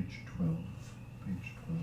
page 12. Page 12.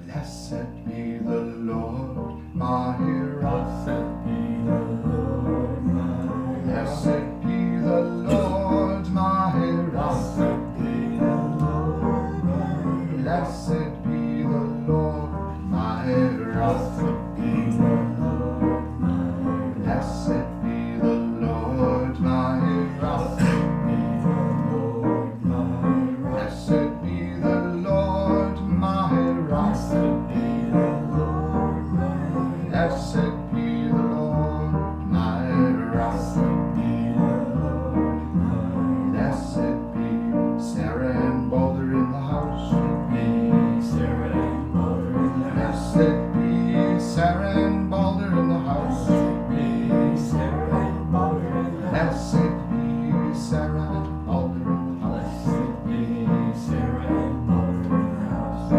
Blessed be the Lord, my rock. Blessed be the Lord, my Blessed be the Lord, my rock. Blessed be the Lord, my Blessed be the Lord, my rock. Blessed be the Lord, my Blessed be the Lord, my rock. Blessed be the Lord, my Blessed be the Lord, my rock. Blessed be Sarah and Balder in the house. Sarah and Balder in the house. Blessed be Sarah and Balder in the house. Sarah and Balder in the house. Blessed be Sarah and Balder in the house. Blessed be Sarah and Balder in the house.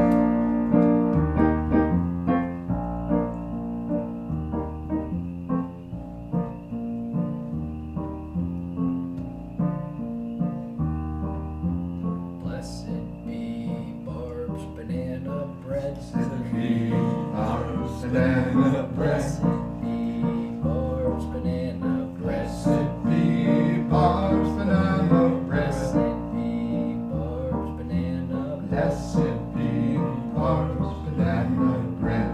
Blessed be Barb's banana bread. Blessed be Barb's banana bread. Blessed be Barb's banana bread. Blessed be Barb's banana bread. Blessed be Barb's banana bread. Blessed be Barb's banana bread.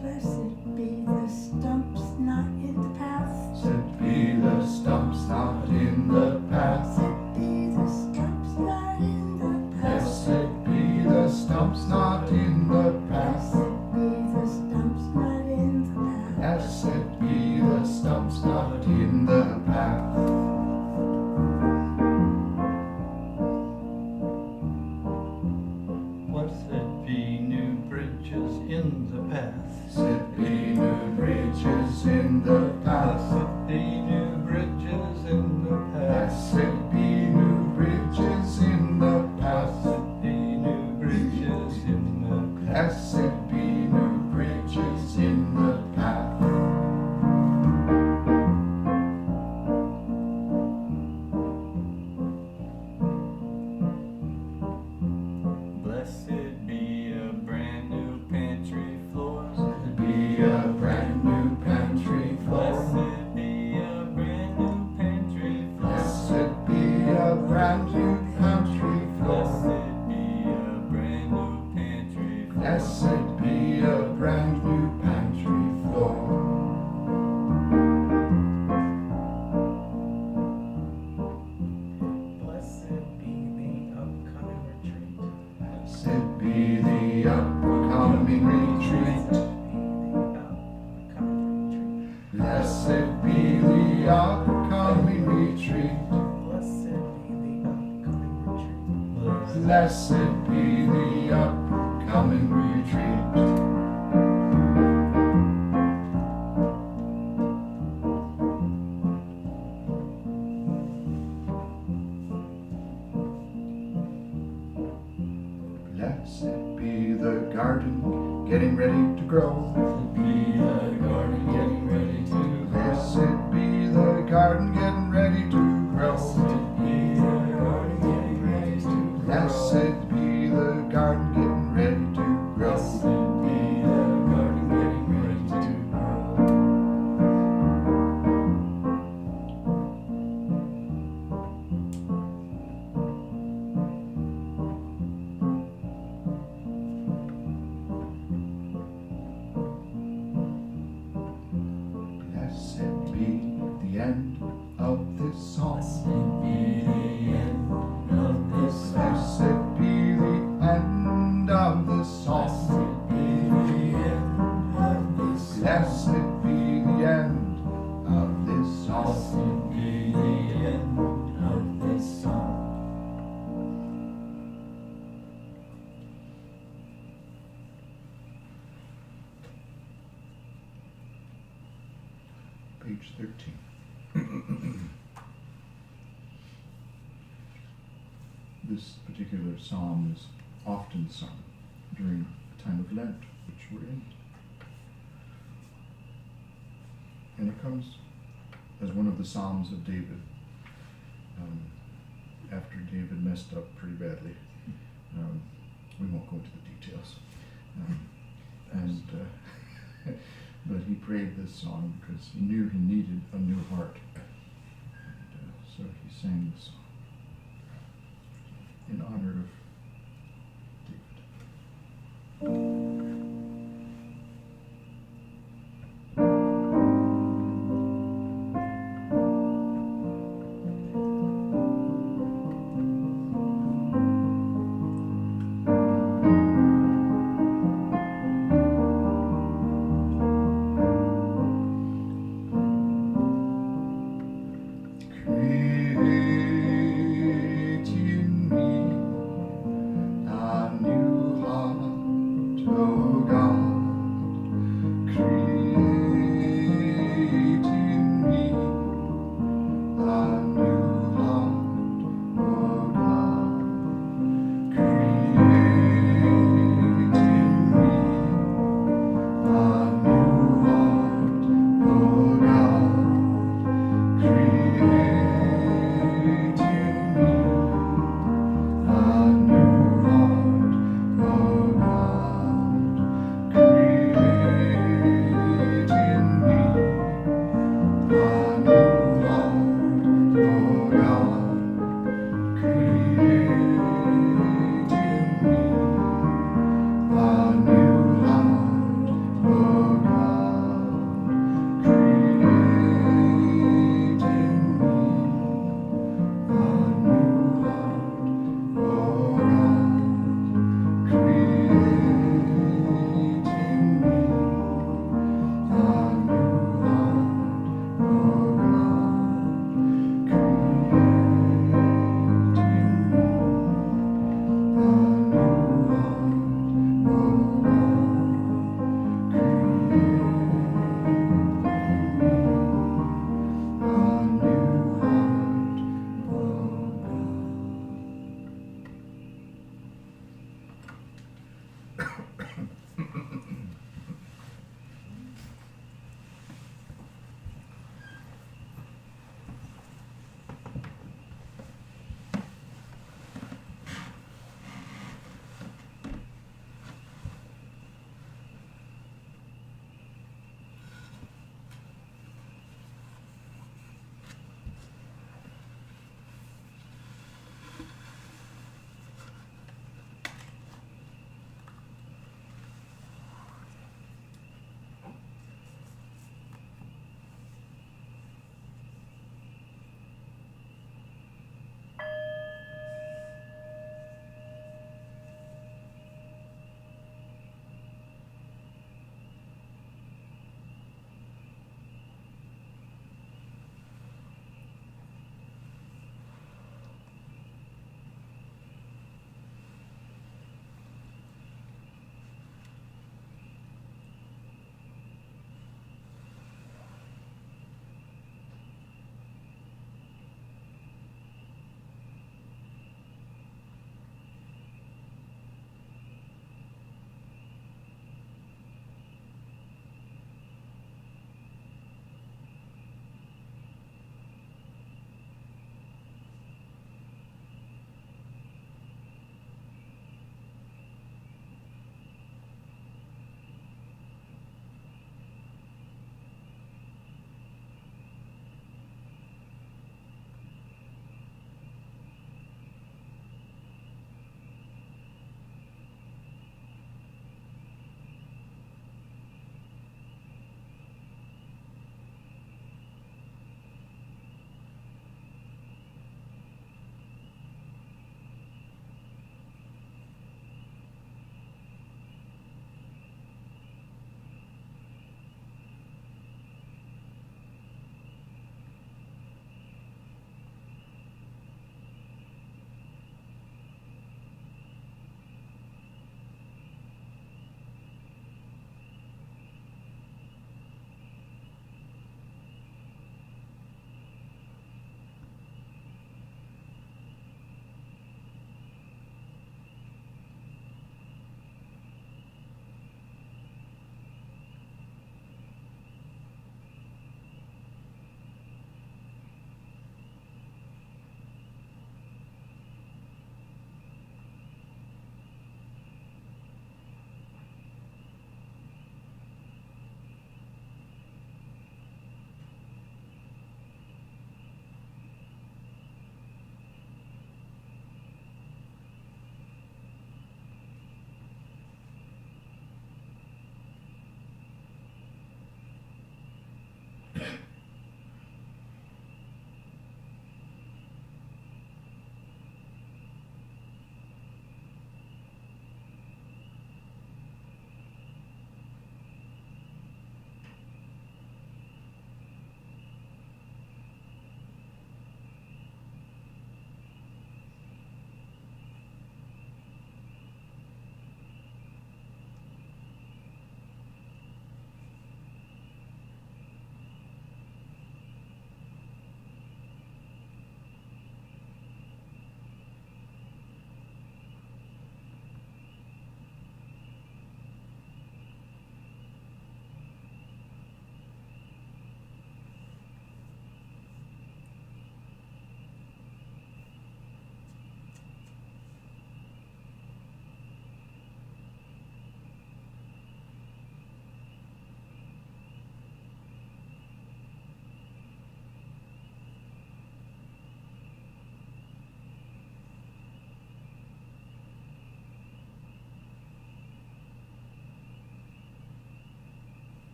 Blessed be the stumps not in the path. Blessed be the stumps not in the path. Blessed be the stumps not in the path. Blessed be the stumps not in the path. Blessed be the stumps not in the Blessed be the stumps not in the path. path. Blessed be new bridges in the path. Blessed be new bridges in the path. Blessed be new bridges in the path. Blessed be new bridges in the path. Blessed be new bridges in the path. Blessed be new bridges in the path. Blessed be a brand new pantry floor. Blessed be a brand new pantry floor. Blessed be a brand new pantry floor. Blessed be a brand new pantry floor. Blessed be a brand new pantry floor. Blessed be a brand new pantry floor. Blessed be the upcoming retreat. Blessed be the upcoming retreat. Blessed be the upcoming retreat. Blessed be the upcoming retreat. Blessed be the garden getting ready to grow. Blessed be the garden getting ready to grow. Blessed be the garden getting ready to grow. Blessed be the garden getting ready to grow. Blessed be the garden getting ready to grow. Blessed be the garden getting ready to grow. 13. This particular psalm is often sung during the time of Lent, which we're in. And it comes as one of the Psalms of David, after David messed up pretty badly. We won't go into the details. But he prayed this song because he knew he needed a new heart. And so he sang this song in honor of David. Create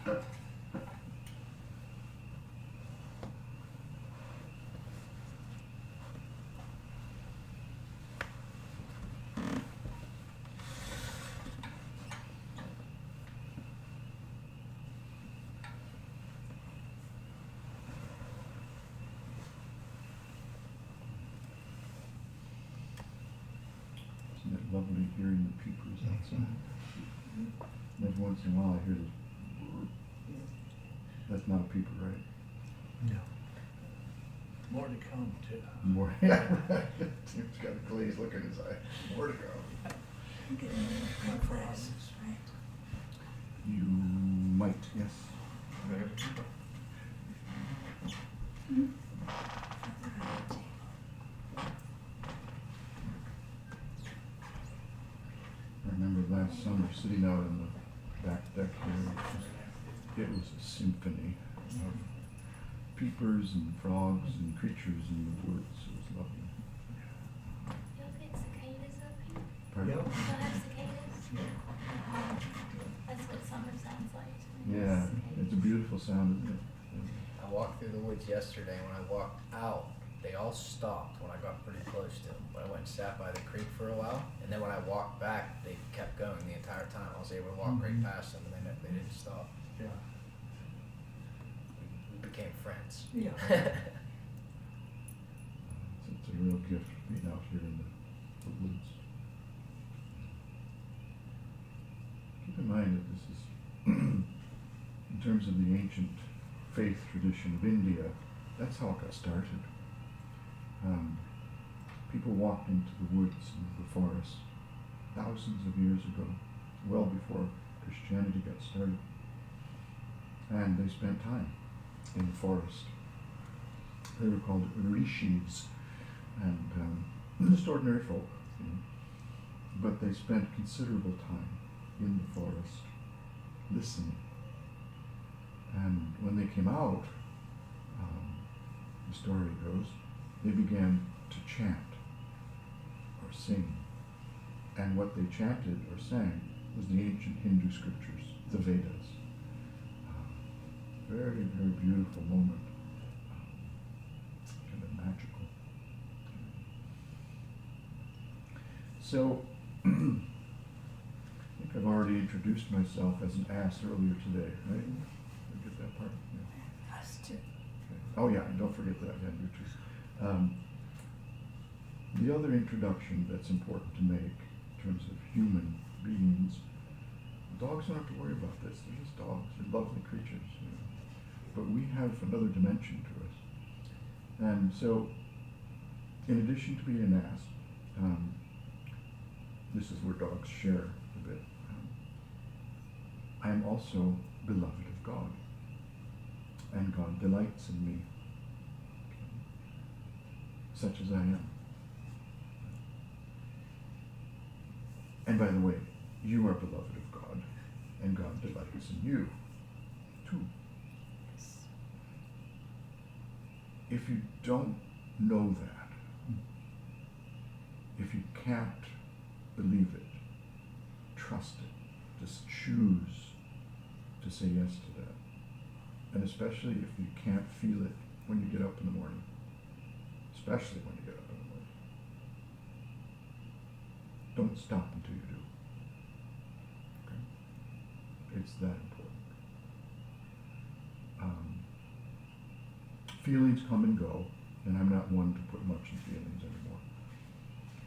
Isn't it lovely hearing the peepers outside? Every once in a while I hear this. That's not a peeper, right? No. More to come, too. More, yeah, right. Tim's got a glazed look in his eye. More to go. You get my glasses, right? You might, yes. I remember last summer sitting out on the back deck here. It was a symphony of peepers and frogs and creatures in the woods. It was lovely. You'll get cicadas up here? Pardon? Yep. You'll have cicadas? That's what summer sounds like to me. Yeah, Cicadas. it's a beautiful sound, isn't it? I walked through the woods yesterday, and when I walked out, they all stopped when I got pretty close to them. But I went and sat by the creek for a while, and then when I walked back, they kept going the entire time. I was able to walk right past them, and they didn't stop. Yeah. We became friends. Yeah. It's a real gift being out here in the woods. Keep in mind that this is, in terms of the ancient faith tradition of India, that's how it got started. People walked into the woods and the forest thousands of years ago, well before Christianity got started. And they spent time in the forest. They were called rishis, and just ordinary folk, you know. But they spent considerable time in the forest, listening. And when they came out, the story goes, they began to chant or sing. And what they chanted or sang was the ancient Hindu scriptures, the Vedas. Very, very beautiful moment. Kind of magical. So, I think I've already introduced myself as an ass earlier today, right? Did I get that part? Yeah. Us too. Okay. Oh yeah, and don't forget that, yeah, you too. The other introduction that's important to make in terms of human beings, dogs don't have to worry about this. They're just dogs. They're lovely creatures, you know. But we have another dimension to us. And so, in addition to being an ass, this is where dogs share a bit. I am also beloved of God. And God delights in me, such as I am. And by the way, you are beloved of God, and God delights in you, too. If you don't know that, if you can't believe it, trust it, just choose to say yes to that. And especially if you can't feel it when you get up in the morning. Especially when you get up in the morning. Don't stop until you do. Okay? It's that important. Feelings come and go, and I'm not one to put much in feelings anymore.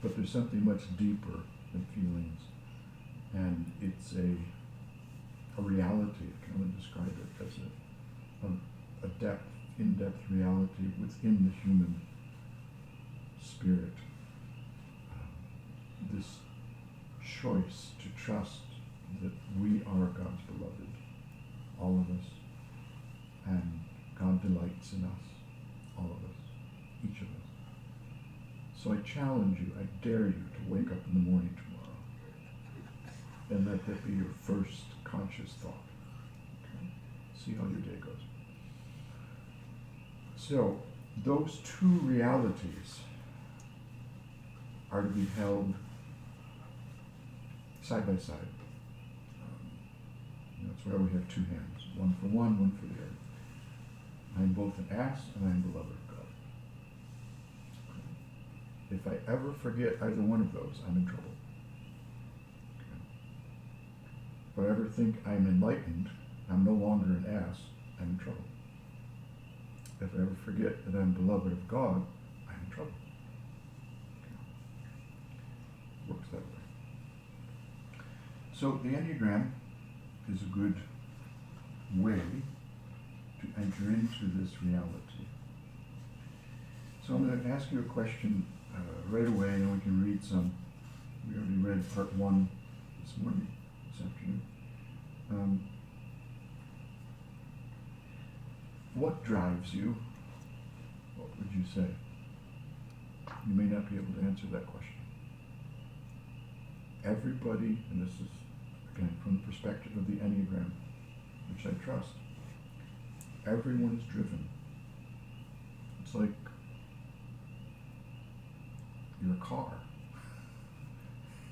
But there's something much deeper than feelings, and it's a reality. I can only describe it as a depth, in-depth reality within the human spirit. This choice to trust that we are God's beloved, all of us, and God delights in us, all of us, each of us. So I challenge you, I dare you to wake up in the morning tomorrow and let that be your first conscious thought. Okay? See how your day goes. So, those two realities are to be held side by side. It's That's why we have two hands, one for one, one for the other. I am both an ass and I am beloved of God. If I ever forget either one of those, I'm in trouble. If I ever think I'm enlightened, I'm no longer an ass, I'm in trouble. If I ever forget that I'm beloved of God, I'm in trouble. Works that way. So the Enneagram is a good way to enter into this reality. So I'm going to ask you a question right away, and we can read some. We already read part 1 this morning, this afternoon. What drives you? What would you say? You may not be able to answer that question. Everybody, and this is, again, from the perspective of the Enneagram, which I trust, everyone is driven. It's like you're a car,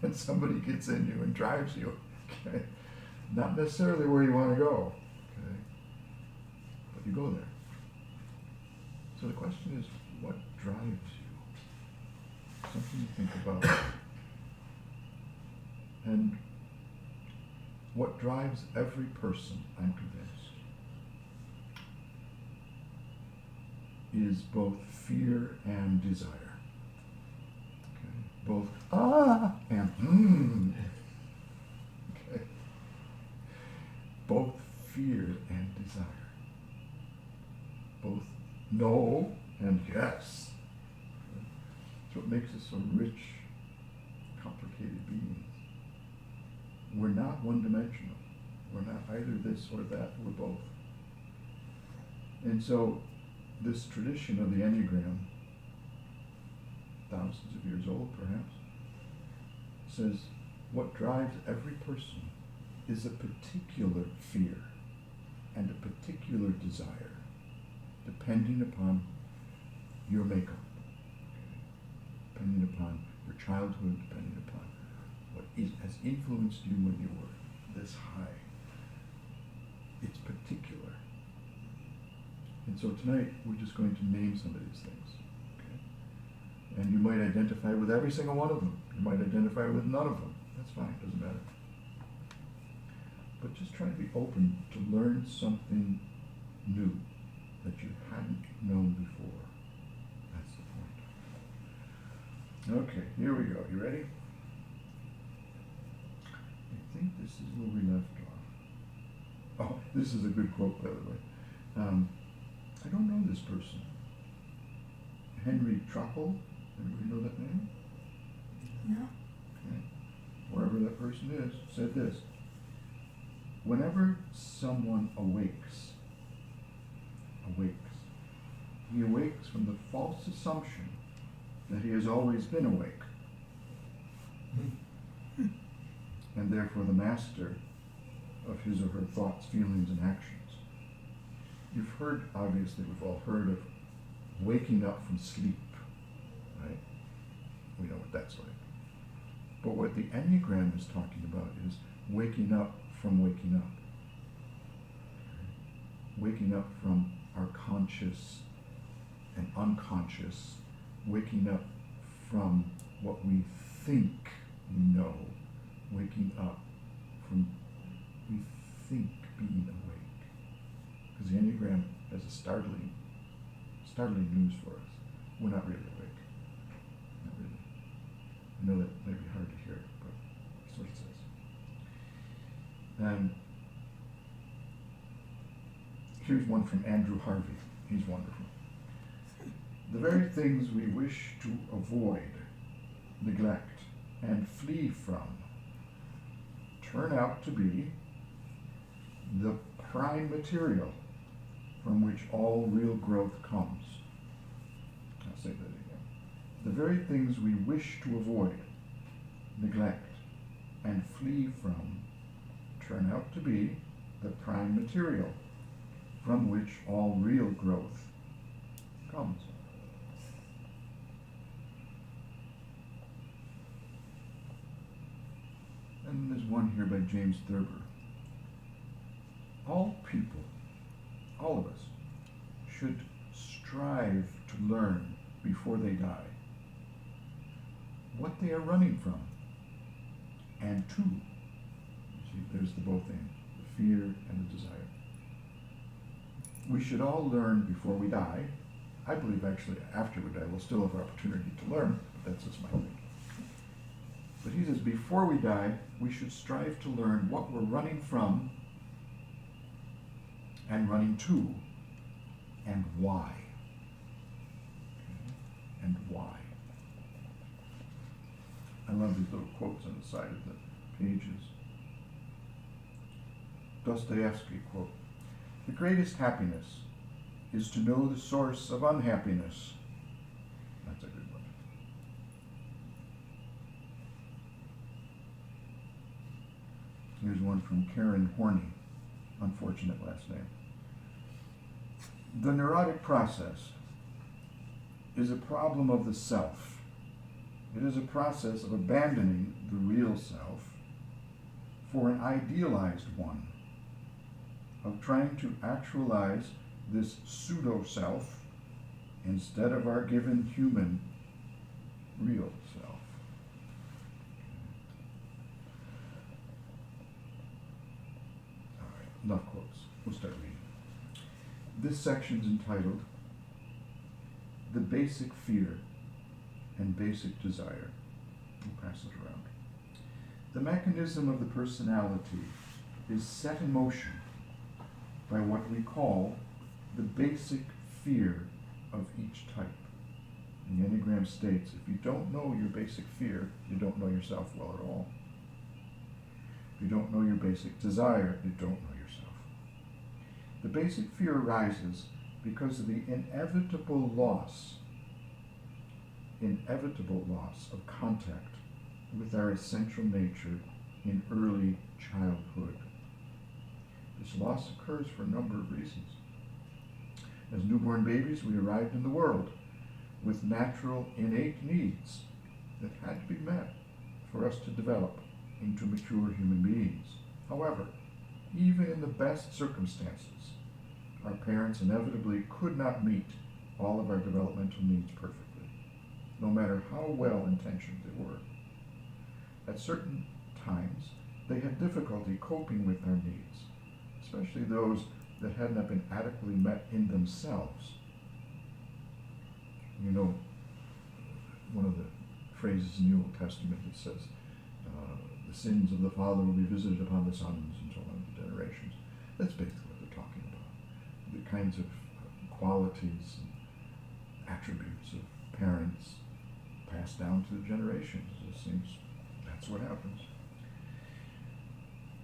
and somebody gets in you and drives you, okay? Not necessarily where you want to go, okay? But you go there. So the question is, what drives you? Something to think about. And what drives every person, I'm convinced, is both fear and desire. Okay? Both and okay? Both fear and desire. Both no and yes. That's what makes us so rich, complicated beings. We're not one-dimensional. We're not either this or that, we're both. And so this tradition of the Enneagram, thousands of years old perhaps, says what drives every person is a particular fear and a particular desire, depending upon your makeup, depending upon your childhood, depending upon what has influenced you when you were this high. It's particular. And so tonight we're just going to name some of these things. Okay? And you might identify with every single one of them. You might identify with none of them. That's fine, doesn't matter. But just try to be open to learn something new that you hadn't known before. That's the point. Okay, here we go. You ready? I think this is where we left off. Oh, this is a good quote, by the way. I don't know this person. Henry Truckle. Anybody know that name? No. Okay. Wherever that person is, said this. Whenever someone awakes, he awakes from the false assumption that he has always been awake, and therefore the master of his or her thoughts, feelings, and actions. You've heard, obviously, we've all heard of waking up from sleep, right? We know what that's like. But what the Enneagram is talking about is waking up from waking up. Waking up from our conscious and unconscious, waking up from what we think we know, waking up from we think being awake. Because the Enneagram has a startling news for us. We're not really awake. Not really. I know that may be hard to hear, but that's what it says. And here's one from Andrew Harvey. He's wonderful. The very things we wish to avoid, neglect, and flee from turn out to be the prime material from which all real growth comes. I'll say that again. The very things we wish to avoid, neglect, and flee from turn out to be the prime material from which all real growth comes. And there's one here by James Thurber. all people, all of us, should strive to learn before they die what they are running from, and to. See, there's the both ends, the fear and the desire. We should all learn before we die. I believe actually after we die we'll still have opportunity to learn, but that's just my thinking. But he says before we die we should strive to learn what we're running from and running to, and why. Okay? And why. I love these little quotes on the side of the pages. Dostoevsky quote, "The greatest happiness is to know the source of unhappiness." That's a good one. Here's one from Karen Horney, unfortunate last name. "The neurotic process is a problem of the self. It is a process of abandoning the real self for an idealized one, of trying to actualize this pseudo-self instead of our given human real self." All right, enough quotes. We'll start reading. This section's entitled "The Basic Fear and Basic Desire." We'll pass it around. The mechanism of the personality is set in motion by what we call the basic fear of each type. And the Enneagram states, if you don't know your basic fear, you don't know yourself well at all. If you don't know your basic desire, you don't know yourself. The basic fear arises because of the inevitable loss of contact with our essential nature in early childhood. This loss occurs for a number of reasons. As newborn babies, we arrived in the world with natural, innate needs that had to be met for us to develop into mature human beings. However, even in the best circumstances, our parents inevitably could not meet all of our developmental needs perfectly, no matter how well intentioned they were. At certain times, they had difficulty coping with our needs, especially those that had not been adequately met in themselves. You know, one of the phrases in the Old Testament that says, the sins of the father will be visited upon the sons until the generations. That's basically what they're talking about. The kinds of qualities and attributes of parents passed down to the generations. It seems that's what happens.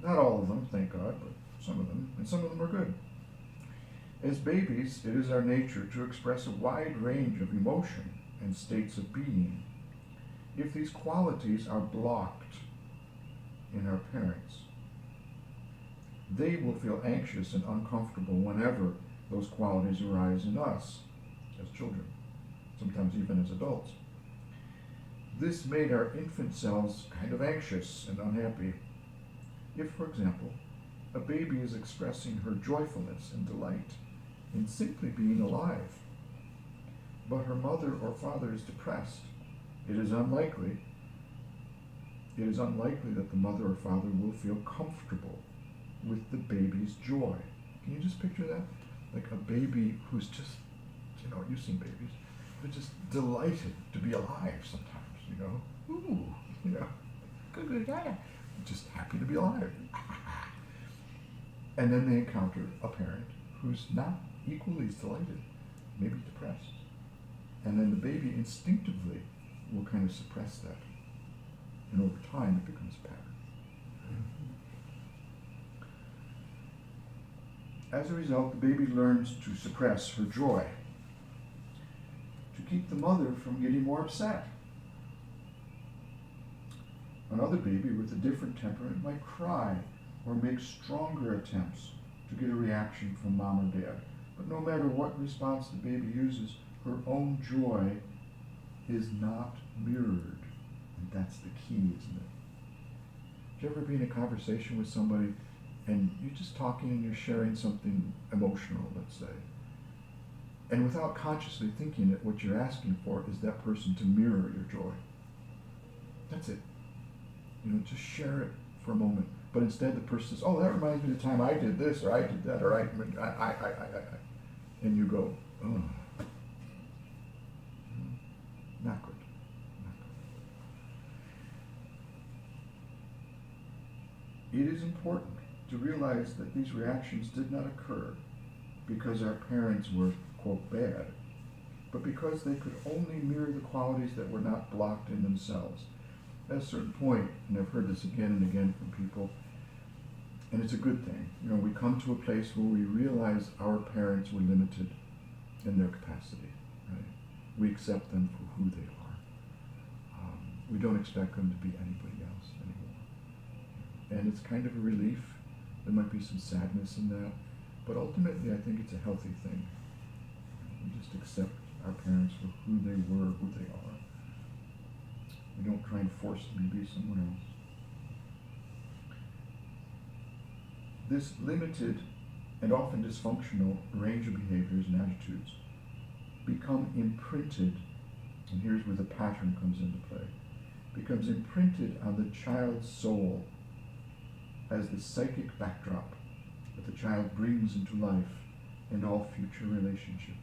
Not all of them, thank God, but some of them, and some of them are good. As babies, it is our nature to express a wide range of emotion and states of being. If these qualities are blocked in our parents, they will feel anxious and uncomfortable whenever those qualities arise in us as children, sometimes even as adults. This made our infant selves kind of anxious and unhappy. If, for example, a baby is expressing her joyfulness and delight in simply being alive, but her mother or father is depressed, it is unlikely that the mother or father will feel comfortable with the baby's joy. Can you just picture that? Like a baby who's just, you've seen babies, they're just delighted to be alive sometimes, ooh, good, just happy to be alive. And then they encounter a parent who's not equally as delighted, maybe depressed. And then the baby instinctively will kind of suppress that. And over time it becomes a pattern. As a result, the baby learns to suppress her joy, to keep the mother from getting more upset. Another baby with a different temperament might cry or make stronger attempts to get a reaction from mom or dad. But no matter what response the baby uses, her own joy is not mirrored. And that's the key, isn't it? Did you ever be in a conversation with somebody and you're just talking and you're sharing something emotional, let's say. And without consciously thinking it, what you're asking for is that person to mirror your joy. That's it. You know, just share it for a moment. But instead the person says, oh, that reminds me of the time I did this, or I did that, or I. And you go, oh. Not good. Not good. It is important to realize that these reactions did not occur because our parents were, quote, bad, but because they could only mirror the qualities that were not blocked in themselves. At a certain point, and I've heard this again and again from people, and it's a good thing, you know, we come to a place where we realize our parents were limited in their capacity, right? We accept them for who they are. We don't expect them to be anybody else anymore. And it's kind of a relief. There might be some sadness in that, but ultimately I think it's a healthy thing. We just accept our parents for who they were, who they are. We don't try and force them to be someone else. This limited and often dysfunctional range of behaviors and attitudes become imprinted, and here's where the pattern comes into play, becomes imprinted on the child's soul as the psychic backdrop that the child brings into life and all future relationships.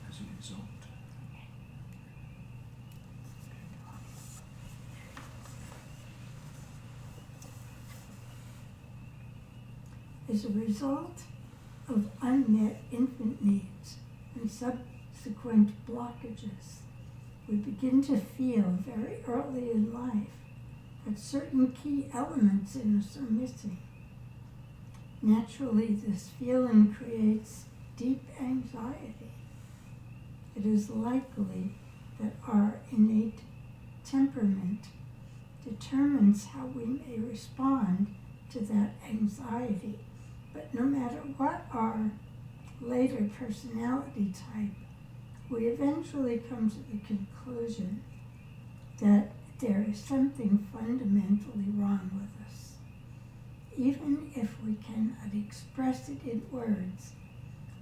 As a result, As a result of unmet infant needs and subsequent blockages, we begin to feel very early in life that certain key elements in us are missing. Naturally, this feeling creates deep anxiety. It is likely that our innate temperament determines how we may respond to that anxiety. But no matter what our later personality type, we eventually come to the conclusion that there is something fundamentally wrong with us. Even if we cannot express it in words,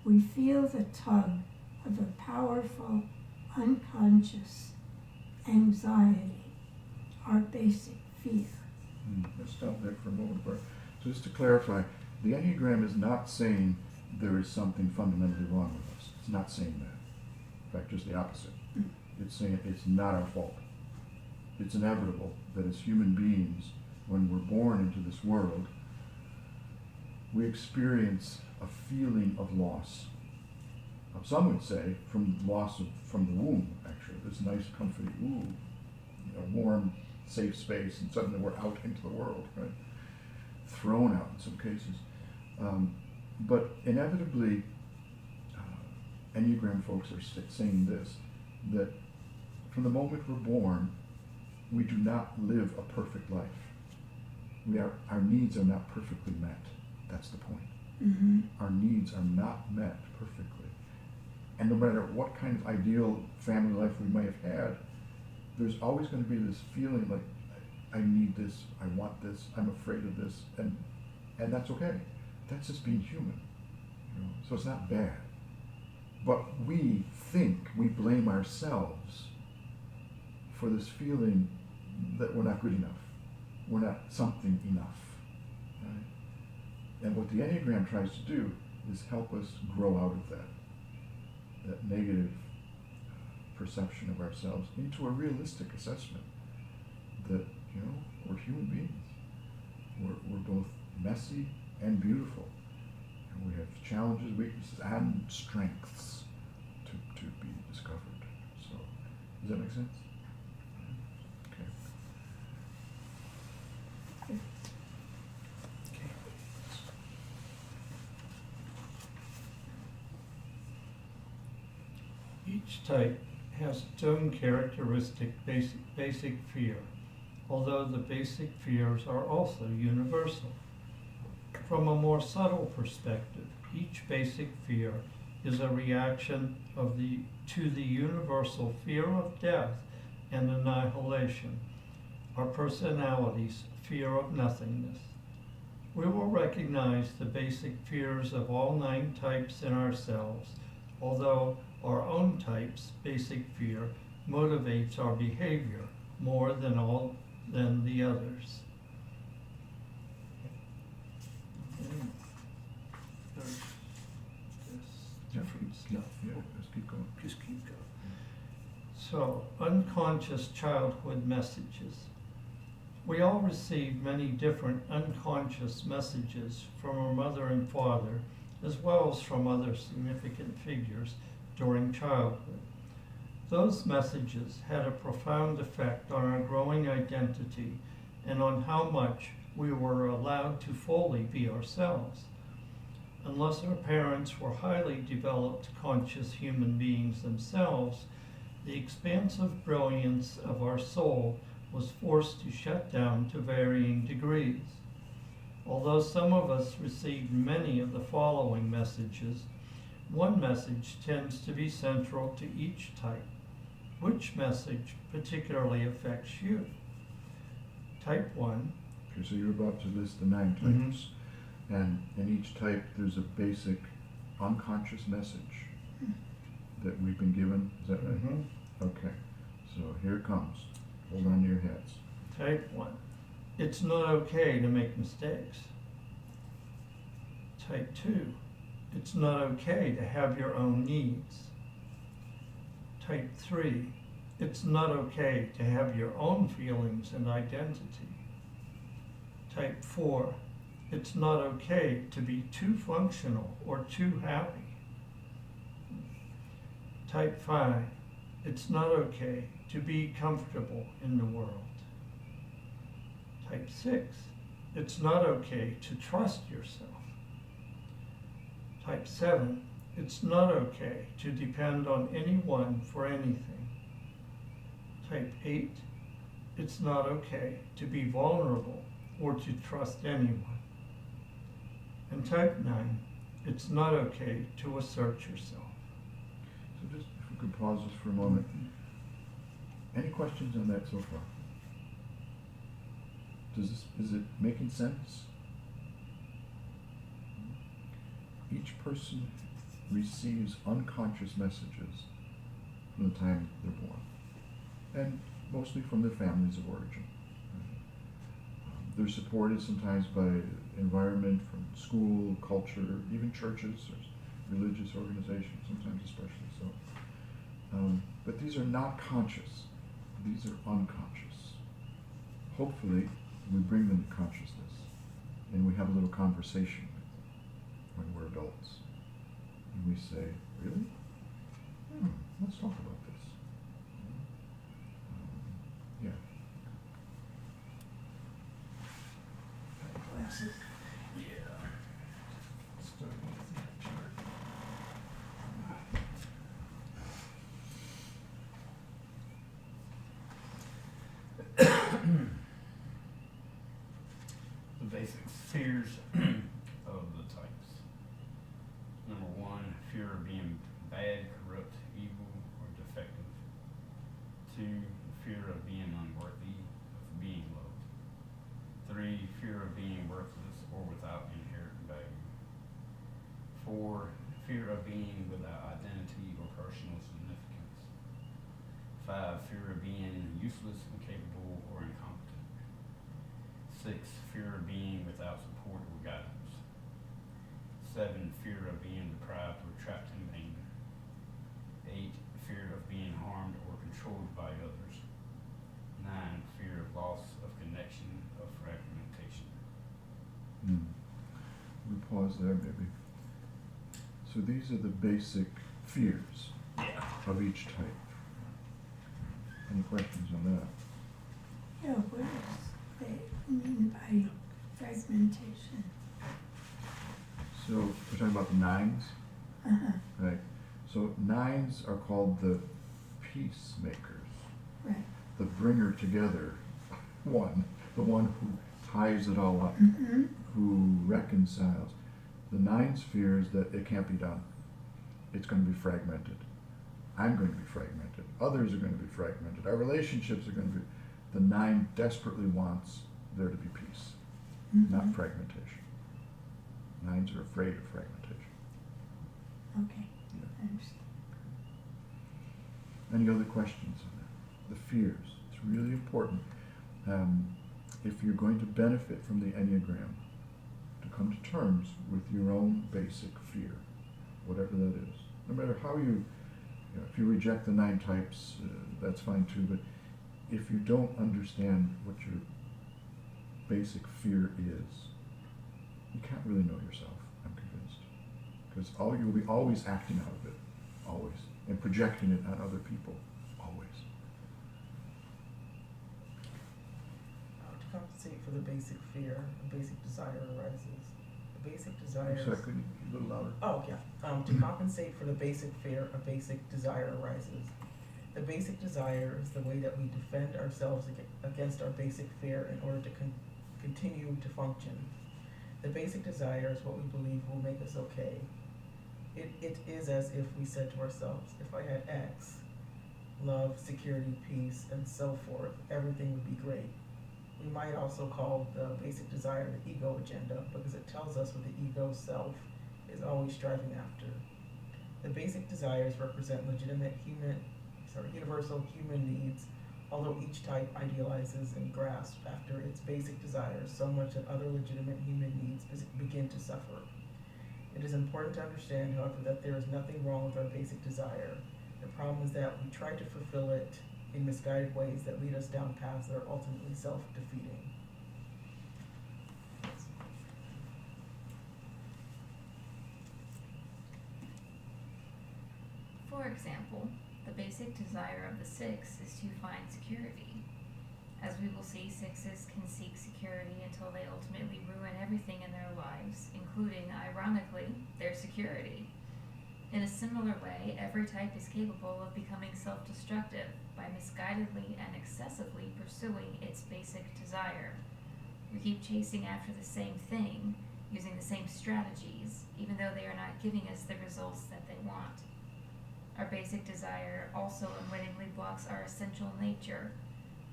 we feel the tug of a powerful, unconscious anxiety, our basic fear. Let's stop there for a moment. But just to clarify, the Enneagram is not saying there is something fundamentally wrong with us. It's not saying that. In fact, just the opposite. It's saying it's not our fault. It's inevitable that as human beings, when we're born into this world, we experience a feeling of loss. Some would say from the womb, actually. This nice, comfy, warm, safe space, and suddenly we're out into the world, right? Thrown out in some cases. But inevitably, Enneagram folks are saying this, that from the moment we're born, we do not live a perfect life. Our needs are not perfectly met. That's the point. Mm-hmm. Our needs are not met perfectly. And no matter what kind of ideal family life we may have had, there's always going to be this feeling like, I need this, I want this, I'm afraid of this, and that's okay. That's just being human. So it's not bad. But we think we blame ourselves for this feeling that we're not good enough. We're not something enough. Right? And what the Enneagram tries to do is help us grow out of that negative perception of ourselves into a realistic assessment that, we're human beings. We're both messy and beautiful. And we have challenges, weaknesses, and strengths to be discovered. So, does that make sense? Okay. Each type has its own characteristic basic fear, although the basic fears are also universal. From a more subtle perspective, each basic fear is a reaction to the universal fear of death and annihilation, our personality's fear of nothingness. We will recognize the basic fears of all 9 types in ourselves, although our own type's basic fear motivates our behavior more than the others. Okay. There's this different stuff. Yeah, let's keep going. Just keep going. So, unconscious childhood messages. We all receive many different unconscious messages from our mother and father, as well as from other significant figures during childhood. Those messages had a profound effect on our growing identity and on how much we were allowed to fully be ourselves. Unless our parents were highly developed conscious human beings themselves, the expansive brilliance of our soul was forced to shut down to varying degrees. Although some of us received many of the following messages, one message tends to be central to each type. Which message particularly affects you? Type 1. Okay, so you're about to list the 9 Mhm. types, and in each type there's a basic unconscious message that we've been given. Is that right? Mhm. Okay, so here it comes. Hold on to your heads. Type 1. It's not okay to make mistakes. Type 2. It's not okay to have your own needs. Type 3. It's not okay to have your own feelings and identity. Type 4. It's not okay to be too functional or too happy. Type 5. It's not okay to be comfortable in the world. Type 6. It's not okay to trust yourself. Type 7. It's not okay to depend on anyone for anything. Type 8. It's not okay to be vulnerable or to trust anyone. And type 9. It's not okay to assert yourself. So just if we could pause this for a moment. Any questions on that so far? Is it making sense? Each person receives unconscious messages from the time they're born, and mostly from their families of origin. They're supported sometimes by environment from school, culture, even churches or religious organizations, sometimes especially so. But these are not conscious. These are unconscious. Hopefully, we bring them to consciousness and we have a little conversation when we're adults. And we say, really? Let's talk about this. Yeah. Glasses? Yeah. Starting with that chart. The basic fears of the types. Number 1, fear of being bad, corrupt, evil, or defective. 2, fear of being unworthy of being loved. 3, fear of being worthless or without inherent value. 4, fear of being without identity or personal significance. 5, fear of being useless, incapable, or incompetent. 6, fear of being without support or guidance. 7, fear of being deprived or trapped in pain. 8, fear of being harmed or controlled by others. 9, fear of loss of connection, of fragmentation. We pause there, maybe. So these are the basic fears of each type. Any questions on that? Yeah, what does they mean by fragmentation? So we're talking about the 9s, Uh-huh, right? So 9s are called the peacemakers, right. the bringer together one, the one who ties it all up, Mm-hmm, who reconciles. The 9's fears that it can't be done. it's going to be fragmented. I'm going to be fragmented. Others are going to be fragmented. Our relationships are going to be. The 9 desperately wants there to be peace, not Mhm. fragmentation. 9s are afraid of fragmentation. Okay, Yeah. I understand. Any other questions on that? The fears. It's really important. If you're going to benefit from the Enneagram, to come to terms with your own basic fear, whatever that is. No matter how you know, if you reject the 9 types, that's fine too, but if you don't understand what your basic fear is, you can't really know yourself, I'm convinced. Because you'll be always acting out of it, always, and projecting it on other people, always. To compensate for the basic fear, a basic desire arises. The basic I'm desire. sorry, could you a little louder? Oh, yeah. To compensate for the basic fear, a basic desire arises. The basic desire is the way that we defend ourselves against our basic fear in order to continue to function. The basic desire is what we believe will make us okay. It is as if we said to ourselves, if I had X, love, security, peace, and so forth, everything would be great. We might also call the basic desire the ego agenda because it tells us what the ego self is always striving after. The basic desires represent legitimate universal human needs, although each type idealizes and grasps after its basic desires so much that other legitimate human needs begin to suffer. It is important to understand, however, that there is nothing wrong with our basic desire. The problem is that we try to fulfill it in misguided ways that lead us down paths that are ultimately self-defeating. For example, the basic desire of the 6 is to find security. As we will see, 6s can seek security until they ultimately ruin everything in their lives, including, ironically, their security. In a similar way, every type is capable of becoming self-destructive by misguidedly and excessively pursuing its basic desire. We keep chasing after the same thing, using the same strategies, even though they are not giving us the results that they want. Our basic desire also unwittingly blocks our essential nature,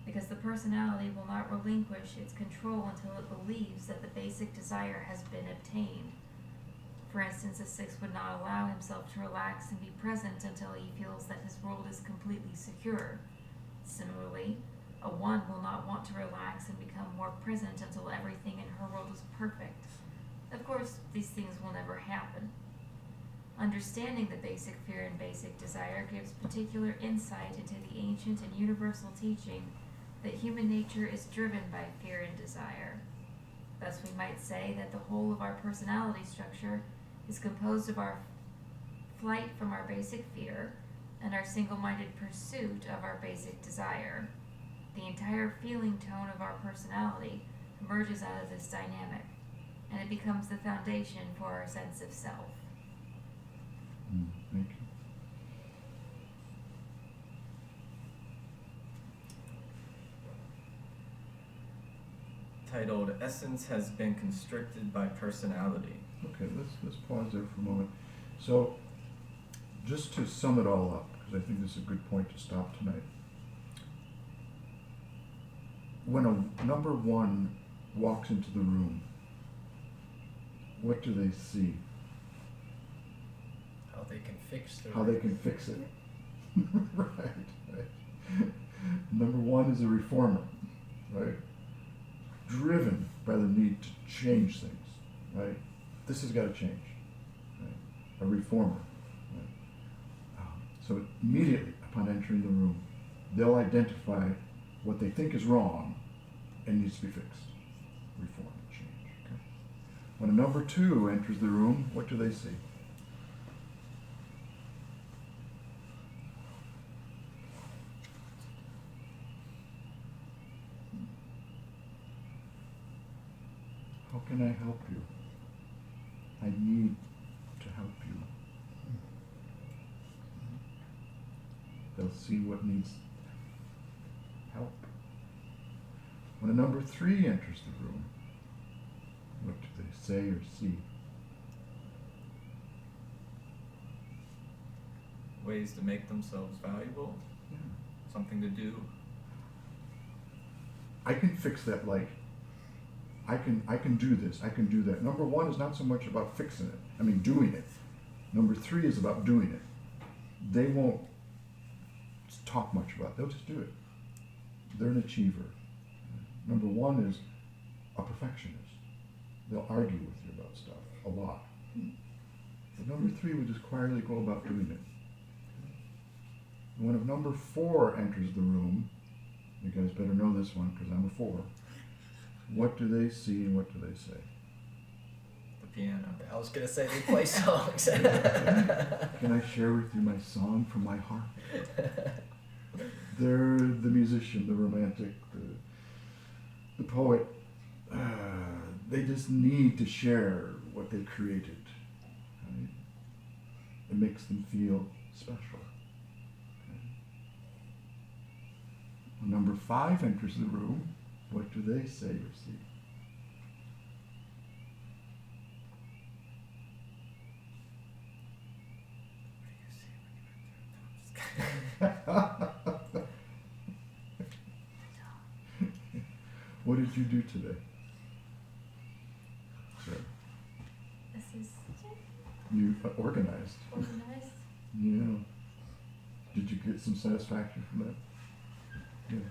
because the personality will not relinquish its control until it believes that the basic desire has been obtained. For instance, a 6 would not allow himself to relax and be present until he feels that his world is completely secure. Similarly, a 1 will not want to relax and become more present until everything in her world is perfect. Of course, these things will never happen. Understanding the basic fear and basic desire gives particular insight into the ancient and universal teaching that human nature is driven by fear and desire. Thus, we might say that the whole of our personality structure is composed of our flight from our basic fear and our single-minded pursuit of our basic desire. The entire feeling tone of our personality emerges out of this dynamic, and it becomes the foundation for our sense of self. Thank you. Titled Essence Has Been Constricted by Personality. Okay, let's pause there for a moment. So, just to sum it all up, because I think this is a good point to stop tonight. When a number 1 walks into the room, what do they see? How they can fix their How they can fix it. right. Number 1 is a reformer, right? Driven by the need to change things, right? This has got to change, right? A reformer, right? So immediately upon entering the room, they'll identify what they think is wrong and needs to be fixed. Reform, change, okay? When a number 2 enters the room, what do they see? How can I help you? I need to help you. They'll see what needs help. When a number 3 enters the room, what do they say or see? ways to make themselves valuable, Yeah. something to do. I can fix that light. I can do this. I can do that. Number one is not so much about fixing it. I mean, doing it. Number three is about doing it. They won't talk much about it. They'll just do it. They're an achiever. Number one is a perfectionist. They'll argue with you about stuff a lot. But number three would just quietly go about doing it. When number four enters the room, you guys better know this one because I'm a four. What do they see and what do they say? The piano. I was gonna say they play songs. Can I share with you my song from my heart? They're the musician, the romantic, the poet. They just need to share what they created. Right? It makes them feel special. Okay? When number five enters the room, what do they say or see? What did you do today? Sure. This is You organized. organized. Yeah. Did you get some satisfaction from that? Yeah.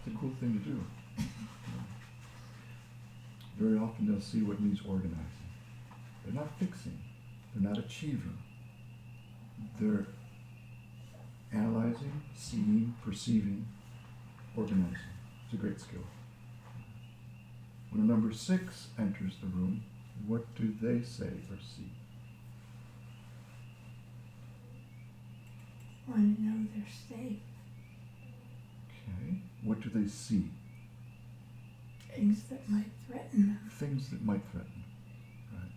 It's a cool thing to do. Very often they'll see what needs organizing. They're not fixing. They're not achieving. They're analyzing, seeing, perceiving, organizing. It's a great skill. When a number six enters the room, what do they say or see? Want to know they're safe. Okay. What do they see? Things that might threaten them. Things that might threaten. Right.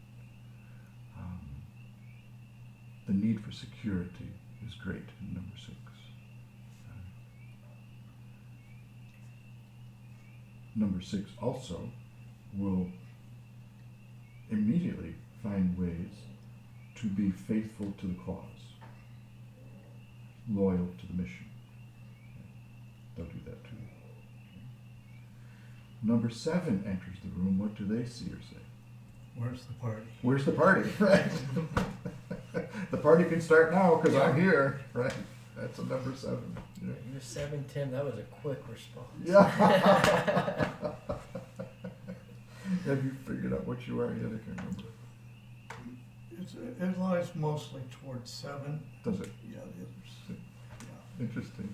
The need for security is great in number six. Right. Number six also will immediately find ways to be faithful to the cause, loyal to the mission. They'll do that too. Number seven enters the room. What do they see or say? Where's the party? Where's the party? Right. The party can start now because I'm here. Right. That's a number seven. Yeah. You're 7, Tim. That was a quick response. Yeah. Have you figured out what you are yet? I can't remember. It lies mostly towards 7. Does it? Yeah, the others. Yeah. Interesting.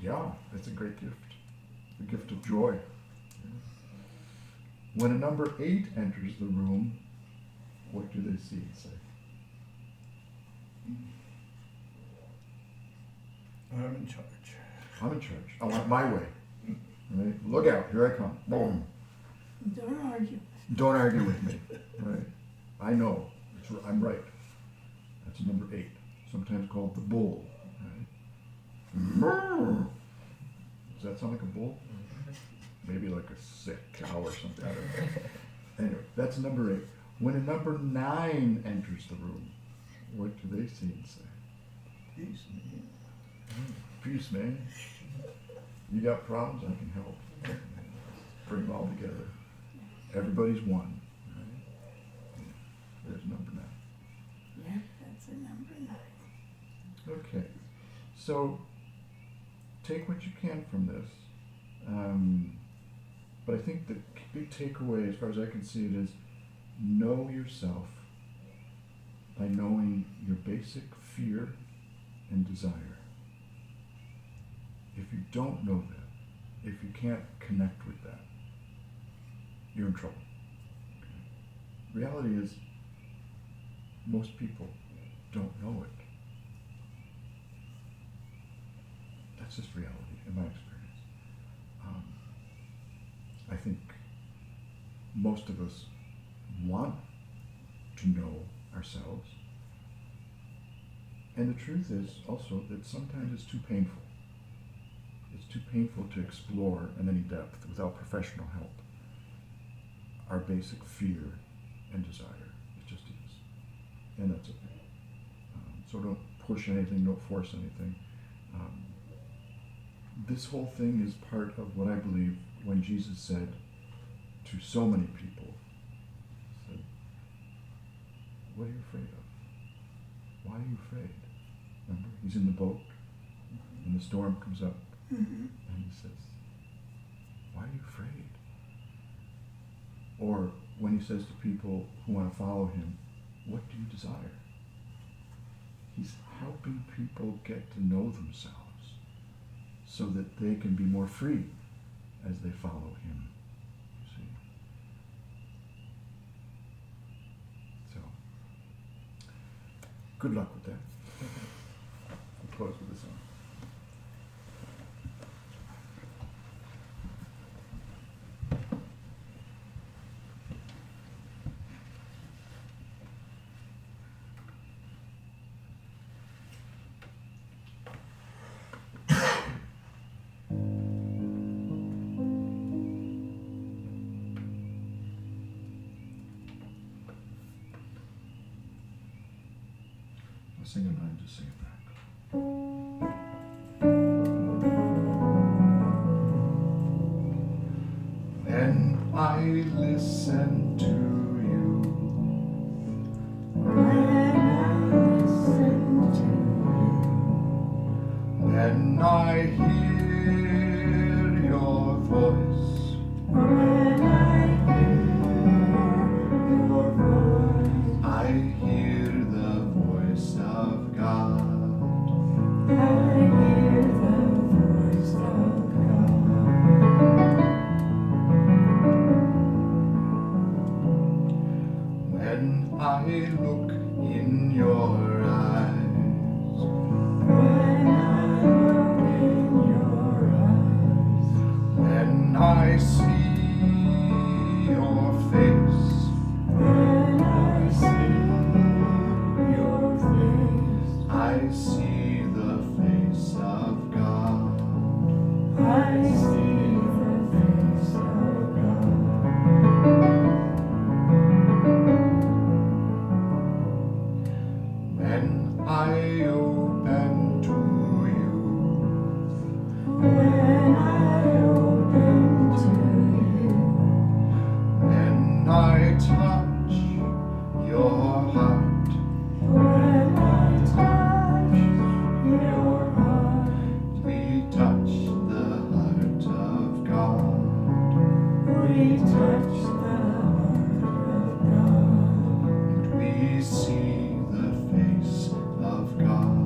Yeah. It's a great gift. The gift of joy. Yeah. When a number 8 enters the room, what do they see and say? I'm in charge. I'm in charge. I want it my way. Right? Look out, here I come. Boom. Don't argue. Don't argue with me. Right? I know. I'm right. That's number 8. Sometimes called the bull. Right? Does that sound like a bull? Maybe like a sick cow or something. I don't know. Anyway, that's number 8. When a number 9 enters the room, what do they see and say? Peace, man. Peace, man. You got problems, I can help. Bring them all together. Everybody's one. Right? Yeah. There's number 9. Yep, that's a number 9. Okay. So, take what you can from this. But I think the big takeaway, as far as I can see it, is know yourself by knowing your basic fear and desire. If you don't know that, if you can't connect with that, you're in trouble. Okay? Reality is, most people don't know it. That's just reality, in my experience. I think most of us want to know ourselves. And the truth is also that sometimes it's too painful. It's too painful to explore in any depth without professional help our basic fear and desire. It just is. And that's okay. So don't push anything, don't force anything. This whole thing is part of what I believe when Jesus said to so many people, he said, what are you afraid of? Why are you afraid? Remember, he's in the boat, and the storm comes up, and he says, why are you afraid? Or when he says to people who want to follow him, what do you desire? He's helping people get to know themselves so that they can be more free as they follow him. You see? So, good luck with that. We'll close with this song. I'll sing it and I just sing it back. When I listen to you, when I hear your voice, I hear the voice of God. When I look in your eyes, when I see your face, I see the face of God. When I open to you, when I touch your heart, we touch the heart of God.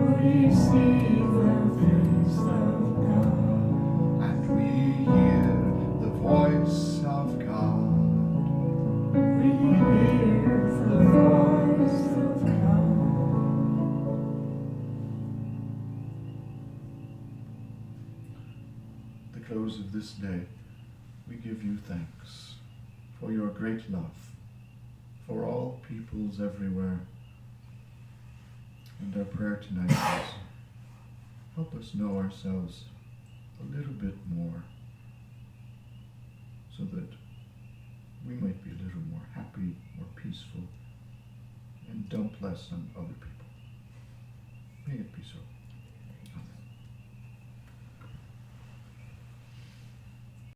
And we see the face of God. And we hear the voice of God. At the close of this day, we give you thanks for your great love for all peoples everywhere. And our prayer tonight is, help us know ourselves a little bit more so that we might be a little more happy, more peaceful, and dump less on other people. May it be so.